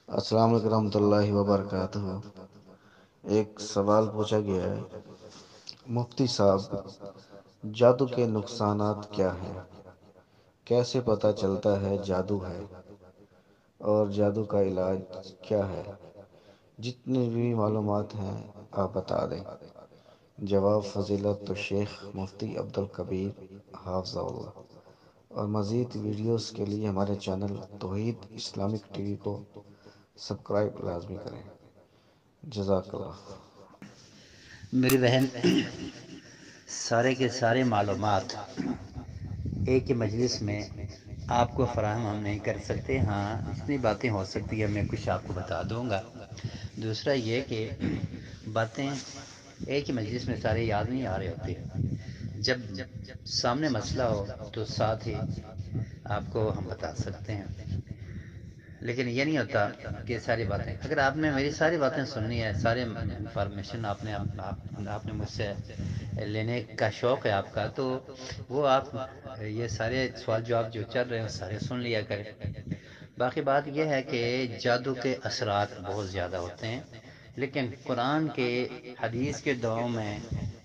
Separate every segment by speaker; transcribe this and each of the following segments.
Speaker 1: السلام علیکم ورحمۃ اللہ وبرکاتہ۔ ایک سوال پوچھا گیا ہے، مفتی صاحب، جادو کے نقصانات کیا ہیں؟ کیسے پتہ چلتا ہے جادو ہے؟ اور جادو کا علاج کیا ہے؟ جتنی بھی معلومات ہیں آپ بتا دیں۔ جواب فضیلت تو شیخ مفتی عبدالکبیر حافظہ اللہ۔ اور مزید ویڈیوز کے لیے ہمارے چینل توحید اسلامک ٹی وی کو سبسکرائب لازمی کریں۔ جزاک اللہ۔
Speaker 2: میری بہن، سارے کے سارے معلومات ایک ہی مجلس میں آپ کو فراہم ہم نہیں کر سکتے۔ ہاں، جتنی باتیں ہو سکتی ہے میں کچھ آپ کو بتا دوں گا۔ دوسرا یہ کہ باتیں ایک ہی مجلس میں سارے یاد نہیں آ رہے ہوتے۔ جب سامنے مسئلہ ہو تو ساتھ ہی آپ کو ہم بتا سکتے ہیں، لیکن یہ نہیں ہوتا کہ ساری باتیں، اگر آپ نے میری ساری باتیں سننی ہے، سارے انفارمیشن آپ نے مجھ سے لینے کا شوق ہے آپ کا، تو وہ آپ یہ سارے سوال جواب جو چل رہے ہیں سارے سن لیا کریں۔ باقی بات یہ ہے کہ جادو کے اثرات بہت زیادہ ہوتے ہیں، لیکن قرآن کے حدیث کے دعاؤں میں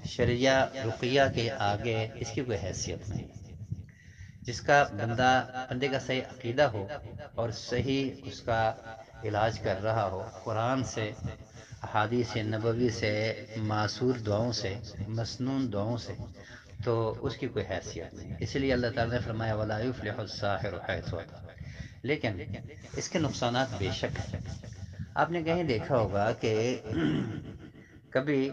Speaker 2: شرعیہ رقیہ کے آگے اس کی کوئی حیثیت نہیں۔ جس کا بندے کا صحیح عقیدہ ہو اور صحیح اس کا علاج کر رہا ہو قرآن سے، احادیث نبوی سے، معصور دعاؤں سے، مسنون دعاؤں سے، تو اس کی کوئی حیثیت نہیں۔ اسی لیے اللہ تعالیٰ نے فرمایا وَلَا يُفْلِحُ السَّاحِرُ حَيْثُ أَتَىٰ۔ لیکن اس کے نقصانات بے شک ہیں۔ آپ نے کہیں دیکھا ہوگا کہ کبھی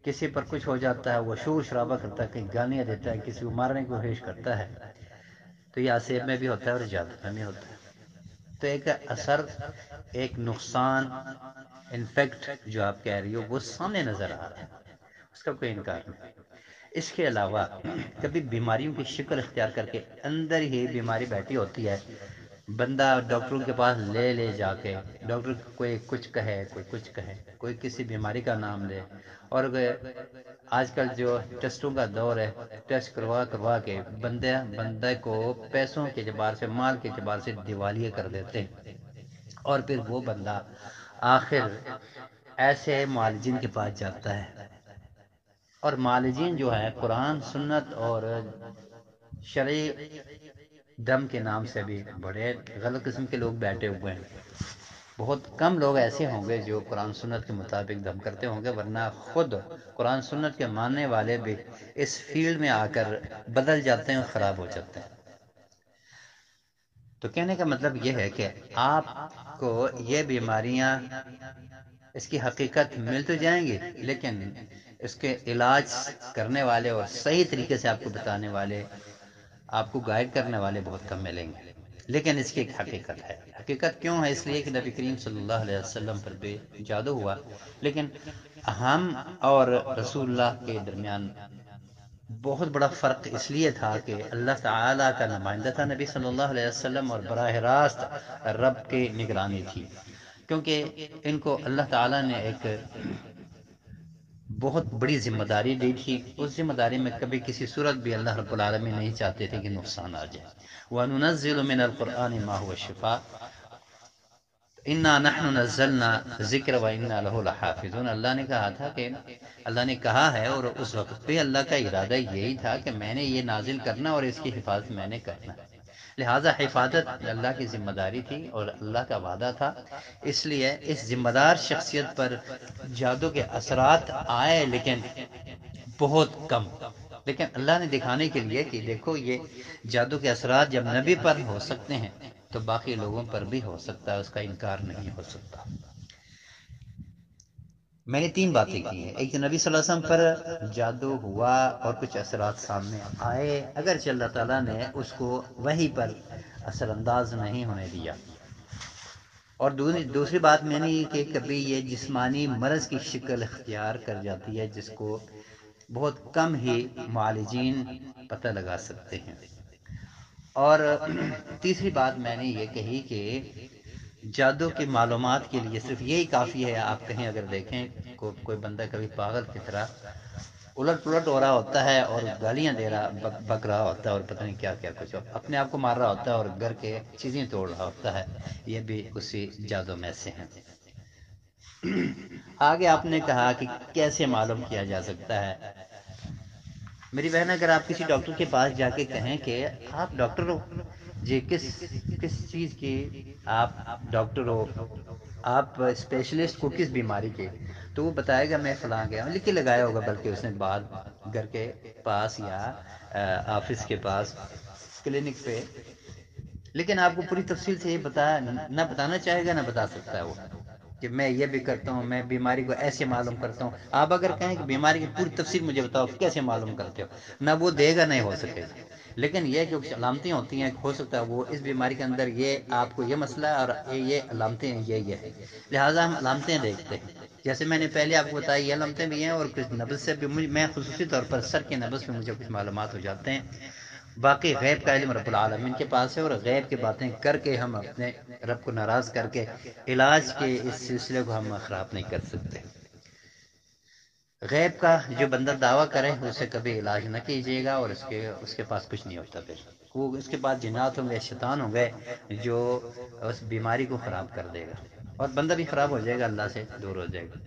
Speaker 2: کسی پر کچھ ہو جاتا ہے، وہ شور شرابہ کرتا ہے، کہیں گالیاں دیتا ہے، کسی کو مارنے کی کوشش کرتا ہے، تو یہ عصیب میں بھی ہوتا ہے اور جادو میں بھی ہوتا ہے۔ تو ایک اثر، ایک نقصان، انفیکٹ جو آپ کہہ رہی ہو وہ سامنے نظر آ رہا ہے، اس کا کوئی انکار نہیں۔ اس کے علاوہ کبھی بیماریوں کی شکل اختیار کر کے اندر ہی بیماری بیٹھی ہوتی ہے، بندہ ڈاکٹروں کے پاس لے جا کے، ڈاکٹر کوئی کچھ کہے، کوئی کچھ کہے، کوئی کسی بیماری کا نام لے، اور آج کل جو ٹیسٹوں کا دور ہے، ٹیسٹ کروا کے بندے کو پیسوں کے اعتبار سے، مال کے اعتبار سے دیوالیے کر دیتے ہیں، اور پھر وہ بندہ آخر ایسے معالجین کے پاس جاتا ہے، اور معالجین جو ہے قرآن سنت اور شرعی دم کے نام سے بھی بڑے غلط قسم کے لوگ بیٹھے ہوئے ہیں۔ بہت کم لوگ ایسے ہوں گے جو قرآن سنت کے مطابق دم کرتے ہوں گے، ورنہ خود قرآن سنت کے ماننے والے بھی اس فیلڈ میں آ کر بدل جاتے ہیں اور خراب ہو جاتے ہیں۔ تو کہنے کا مطلب یہ ہے کہ آپ کو یہ بیماریاں، اس کی حقیقت مل تو جائیں گی، لیکن اس کے علاج کرنے والے اور صحیح طریقے سے آپ کو بتانے والے، آپ کو گائیڈ کرنے والے بہت کم ملیں گے۔ لیکن اس کی ایک حقیقت ہے۔ حقیقت کیوں ہے؟ اس لیے کہ نبی کریم صلی اللہ علیہ وسلم پر بھی جادو ہوا، لیکن ہم اور رسول اللہ کے درمیان بہت بڑا فرق اس لیے تھا کہ اللہ تعالیٰ کا نمائندہ تھا نبی صلی اللہ علیہ وسلم، اور براہ راست رب کی نگرانی تھی، کیونکہ ان کو اللہ تعالیٰ نے ایک بہت بڑی ذمہ داری دی تھی۔ اس ذمہ داری میں کبھی کسی صورت بھی اللہ رب العالمین نہیں چاہتے تھے کہ نقصان آ جائے۔ وَنُنَزِّلُ مِنَ الْقُرْآنِ مَا هُوَ شِفَاءٌ إِنَّا نَحْنُ نَزَّلْنَا الذِّكْرَ وَإِنَّا لَهُ لَحَافِظُونَ۔ اللہ نے کہا تھا کہ اللہ نے کہا ہے، اور اس وقت پہ اللہ کا ارادہ یہی تھا کہ میں نے یہ نازل کرنا اور اس کی حفاظت میں نے کرنا ہے، لہٰذا حفاظت اللہ کی ذمہ داری تھی اور اللہ کا وعدہ تھا۔ اس لیے اس ذمہ دار شخصیت پر جادو کے اثرات آئے، لیکن بہت کم۔ لیکن اللہ نے دکھانے کے لیے کہ دیکھو یہ جادو کے اثرات جب نبی پر ہو سکتے ہیں تو باقی لوگوں پر بھی ہو سکتا ہے، اس کا انکار نہیں ہو سکتا۔ میں نے تین باتیں کی ہیں، ایک تو نبی صلی اللہ علیہ وسلم پر جادو ہوا اور کچھ اثرات سامنے آئے، اگرچہ اللہ تعالیٰ نے اس کو وحی پر اثر انداز نہیں ہونے دیا۔ اور دوسری بات میں نے یہ کہ کبھی یہ جسمانی مرض کی شکل اختیار کر جاتی ہے، جس کو بہت کم ہی معالجین پتہ لگا سکتے ہیں۔ اور تیسری بات میں نے یہ کہی کہ جادو کی معلومات کے لیے صرف یہی کافی ہے، آپ کہیں اگر دیکھیں کوئی بندہ کبھی پاگل کی طرح الٹ پلٹ ہو رہا ہوتا ہے اور گالیاں دے رہا بک رہا ہوتا ہے اور پتہ نہیں کیا کیا کچھ اپنے آپ کو مار رہا ہوتا ہے اور گھر کے چیزیں توڑ رہا ہوتا ہے. یہ بھی اسی جادو میں سے ہیں. آگے آپ نے کہا کہ کیسے معلوم کیا جا سکتا ہے. میری بہن اگر آپ کسی ڈاکٹر کے پاس جا کے کہیں کہ آپ ڈاکٹر ہو جی کس چیز کی آپ ڈاکٹر ہو آپ اسپیشلسٹ کو کس بیماری کے تو وہ بتائے گا میں فلاں گیا لکھ کے لگایا ہوگا بلکہ اس نے بعد گھر کے پاس یا آفس کے پاس کلینک پہ لیکن آپ کو پوری تفصیل سے یہ نہ بتانا چاہے گا نہ بتا سکتا ہے وہ کہ میں یہ بھی کرتا ہوں میں بیماری کو ایسے معلوم کرتا ہوں. آپ اگر کہیں کہ بیماری کی پوری تفصیل مجھے بتاؤ کیسے معلوم کرتے ہو نہ وہ دے گا نہیں ہو سکے گا. لیکن یہ جو علامتیں ہوتی ہیں ہو سکتا ہے وہ اس بیماری کے اندر یہ آپ کو یہ مسئلہ ہے اور یہ علامتیں ہیں یہ ہے لہٰذا ہم علامتیں دیکھتے ہیں. جیسے میں نے پہلے آپ کو بتایا یہ علامتیں بھی ہیں اور کچھ نبز سے بھی میں خصوصی طور پر سر کے نبز پہ مجھے کچھ معلومات ہو جاتے ہیں. باقی غیب کا علم رب العالمین کے پاس ہے اور غیب کی باتیں کر کے ہم اپنے رب کو ناراض کر کے علاج کے اس سلسلے کو ہم خراب نہیں کر سکتے. غیب کا جو بندہ دعویٰ کرے اسے کبھی علاج نہ کیجیے گا اور اس کے پاس کچھ نہیں ہوتا. پھر وہ اس کے بعد جنات ہوں گے شیطان ہوں گے جو اس بیماری کو خراب کر دے گا اور بندہ بھی خراب ہو جائے گا اللہ سے دور ہو جائے گا.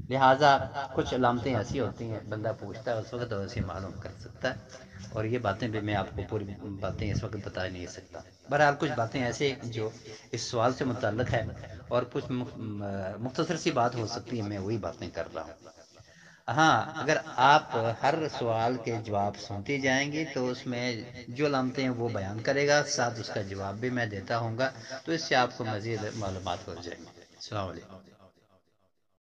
Speaker 2: لہٰذا کچھ علامتیں ایسی ہوتی ہیں بندہ پوچھتا ہے اس وقت ایسے معلوم کر سکتا ہے اور یہ باتیں بھی میں آپ کو پوری باتیں اس وقت بتا نہیں سکتا. بہرحال کچھ باتیں ایسے جو اس سوال سے متعلق ہے اور کچھ مختصر سی بات ہو سکتی ہے میں وہی باتیں کر رہا ہوں. ہاں اگر آپ ہر سوال کے جواب سنتی جائیں گی تو اس میں جو علامتیں ہیں وہ بیان کرے گا ساتھ اس کا جواب بھی میں دیتا ہوں گا تو اس سے آپ کو مزید معلومات ہو جائیں گی. السلام علیکم.